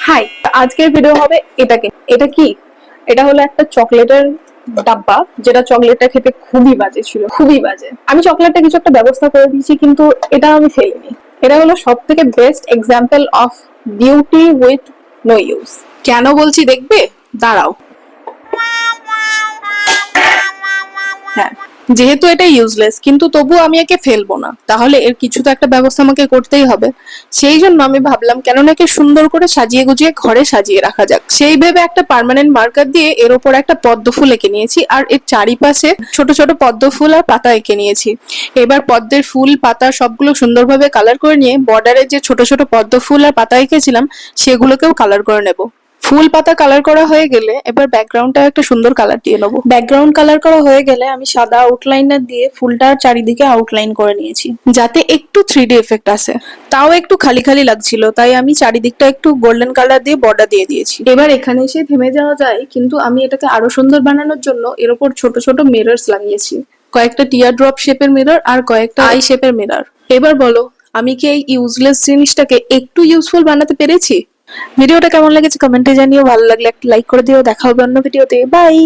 High, আজকের video হবে এটাকে। এটা কি? এটা হলো একটা চকলেটের ডাব্বা, যেটা চকলেটটা খেতে খুবই বাজে ছিল, খুবই বাজে। আমি চকলেটটা কিছু একটা ব্যবস্থা করে দিয়েছি, কিন্তু এটা আমি ফেলিনি। এটা হলো সব থেকে best example of beauty with no use. কেন বলছি দেখবে? দাঁড়াও। হ্যাঁ, যেহেতু এটা ইউজলেস, কিন্তু তবুও আমি একে ফেলবো না, তাহলে এর কিছু তো একটা ব্যবস্থা আমাকে করতেই হবে। সেই জন্য আমি ভাবলাম কেন না একে সুন্দর করে সাজিয়ে গুজিয়ে ঘরে সাজিয়ে রাখা যাক। সেই ভেবে একটা পার্মানেন্ট মার্কার দিয়ে এর ওপর একটা পদ্ম ফুল এঁকে নিয়েছি, আর এর চারিপাশে ছোট ছোট পদ্ম ফুল আর পাতা এঁকে নিয়েছি। এবার পদ্মের ফুল পাতা সবগুলো সুন্দরভাবে কালার করে নিয়ে বর্ডারে যে ছোট ছোট পদ্ম ফুল আর পাতা এঁকেছিলাম সেগুলোকেও কালার করে নেব। ফুল পাতা কালার করা হয়ে গেলে এবার ব্যাকগ্রাউন্ডটা একটা সুন্দর কালার দিয়ে নেবো। ব্যাকগ্রাউন্ড কালার করা হয়ে গেলে আমি সাদা আউটলাইনার দিয়ে ফুলটার চারিদিকে আউটলাইন করে নিয়েছি, যাতে একটু 3D এফেক্ট আসে। তাও একটু খালি খালি লাগছিল, তাই আমি চারিদিকটা একটু গোল্ডেন কালার দিয়ে বর্ডার দিয়ে দিয়েছি। এবার এখানে এসে থেমে যাওয়া যায়, কিন্তু আমি এটাকে আরো সুন্দর বানানোর জন্য এর উপর ছোট ছোট মিরর্স লাগিয়েছি। কয়েকটা টিয়ার ড্রপ শেপের মিরর আর কয়েকটা আই শেপের মিরর। এবার বলো, আমি কি এই ইউজলেস জিনিসটাকে একটু ইউজফুল বানাতে পেরেছি? ভিডিওটা কেমন লেগেছে কমেন্টে জানিও, ভালো লাগলে একটা লাইক করে দিও। দেখা হবে অন্য ভিডিওতে। বাই।